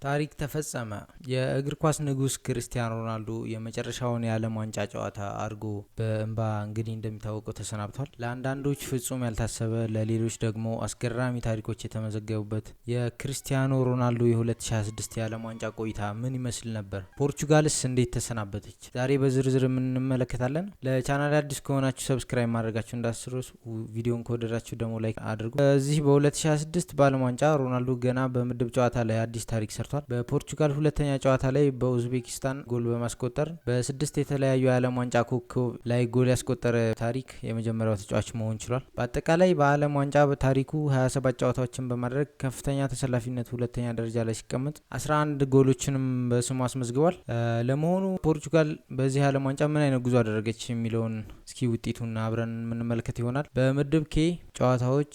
ታሪክ ተፈጸመ። የእግር ኳስ ንጉስ ክርስቲያኖ ሮናልዶ የመጨረሻውን የዓለም ዋንጫ ጨዋታ አድርጎ በእንባ እንግዲህ እንደሚታወቀው ተሰናብቷል። ለአንዳንዶች ፍጹም ያልታሰበ፣ ለሌሎች ደግሞ አስገራሚ ታሪኮች የተመዘገቡበት የክርስቲያኖ ሮናልዶ የ2026 የዓለም ዋንጫ ቆይታ ምን ይመስል ነበር? ፖርቹጋልስ እንዴት ተሰናበተች? ዛሬ በዝርዝር እንመለከታለን። ለቻናል አዲስ ከሆናችሁ ሰብስክራይብ ማድረጋችሁ እንዳትረሱ፣ ቪዲዮን ከወደዳችሁ ደግሞ ላይክ አድርጉ። በዚህ በ2026 በዓለም ዋንጫ ሮናልዶ ገና በምድብ ጨዋታ ላይ አዲስ ታሪክ ሰርቷል። በፖርቹጋል ሁለተኛ ጨዋታ ላይ በኡዝቤኪስታን ጎል በማስቆጠር በ6 የተለያዩ የዓለም ዋንጫ ኮከብ ላይ ጎል ያስቆጠረ ታሪክ የመጀመሪያው ተጫዋች መሆን ችሏል። በአጠቃላይ በዓለም ዋንጫ በታሪኩ 27 ጨዋታዎችን በማድረግ ከፍተኛ ተሰላፊነት ሁለተኛ ደረጃ ላይ ሲቀመጥ 11 ጎሎችንም በስሙ አስመዝግቧል። ለመሆኑ ፖርቹጋል በዚህ የዓለም ዋንጫ ምን አይነት ጉዞ አደረገች የሚለውን እስኪ ውጤቱን አብረን የምንመለከት ይሆናል። በምድብ ኬ ጨዋታዎች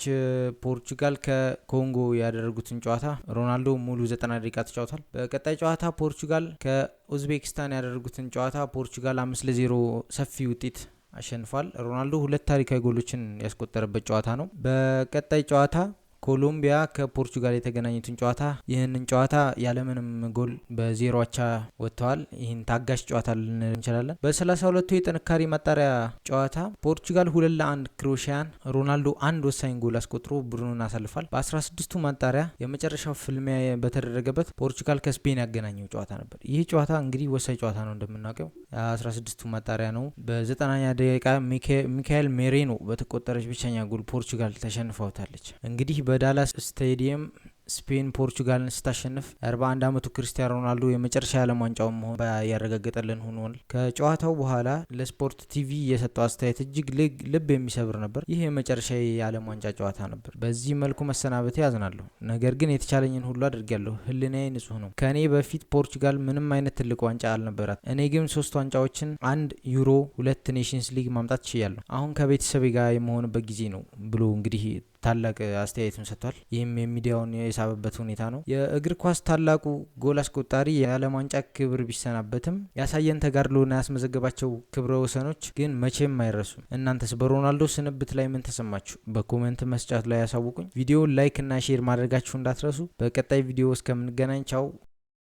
ፖርቹጋል ከኮንጎ ያደረጉትን ጨዋታ ሮናልዶ ሙሉ 90 ደቂቃ ተጫውቷል። በቀጣይ ጨዋታ ፖርቹጋል ከኡዝቤኪስታን ያደረጉትን ጨዋታ ፖርቹጋል 5-0 ሰፊ ውጤት አሸንፏል። ሮናልዶ 2 ታሪካዊ ጎሎችን ያስቆጠረበት ጨዋታ ነው። በቀጣይ ጨዋታ ኮሎምቢያ ከፖርቹጋል የተገናኙትን ጨዋታ ይህንን ጨዋታ ያለምንም ጎል በዜሮ አቻ ወጥተዋል። ይህን ታጋሽ ጨዋታ ልንል እንችላለን። በ32ቱ የጥንካሬ ማጣሪያ ጨዋታ ፖርቹጋል 2-1 ክሮኤሽያን ሮናልዶ አንድ ወሳኝ ጎል አስቆጥሮ ቡድኑን አሳልፏል። በ16ቱ ማጣሪያ የመጨረሻው ፍልሚያ በተደረገበት ፖርቹጋል ከስፔን ያገናኘው ጨዋታ ነበር። ይህ ጨዋታ እንግዲህ ወሳኝ ጨዋታ ነው እንደምናውቀው 16ቱ ማጣሪያ ነው። በ90ኛ ደቂቃ ሚካኤል ሜሬኖ በተቆጠረች ብቸኛ ጎል ፖርቹጋል ተሸንፋውታለች። እንግዲህ በዳላስ ስታዲየም ስፔን ፖርቹጋልን ስታሸንፍ 41 ዓመቱ ክርስቲያኖ ሮናልዶ የመጨረሻ የዓለም ዋንጫውን መሆን ያረጋገጠልን ሆኗል። ከጨዋታው በኋላ ለስፖርት ቲቪ የሰጠው አስተያየት እጅግ ልብ የሚሰብር ነበር። ይህ የመጨረሻ የዓለም ዋንጫ ጨዋታ ነበር። በዚህ መልኩ መሰናበቴ ያዝናለሁ። ነገር ግን የተቻለኝን ሁሉ አድርጌያለሁ። ህሊናዬ ንጹህ ነው። ከኔ በፊት ፖርቹጋል ምንም አይነት ትልቅ ዋንጫ አልነበራት። እኔ ግን 3 ዋንጫዎችን፣ 1 ዩሮ፣ 2 ኔሽንስ ሊግ ማምጣት ችያለሁ። አሁን ከቤተሰቤ ጋር የመሆንበት ጊዜ ነው ብሎ እንግዲህ ታላቅ አስተያየቱን ሰጥቷል። ይህም የሚዲያውን የሳበበት ሁኔታ ነው። የእግር ኳስ ታላቁ ጎል አስቆጣሪ የዓለም ዋንጫ ክብር ቢሰናበትም ያሳየን ተጋድሎና ያስመዘገባቸው ክብረ ወሰኖች ግን መቼም አይረሱም። እናንተስ በሮናልዶ ስንብት ላይ ምን ተሰማችሁ? በኮሜንት መስጫት ላይ ያሳውቁኝ። ቪዲዮውን ላይክ እና ሼር ማድረጋችሁ እንዳትረሱ። በቀጣይ ቪዲዮ እስከምንገናኝ ቻው።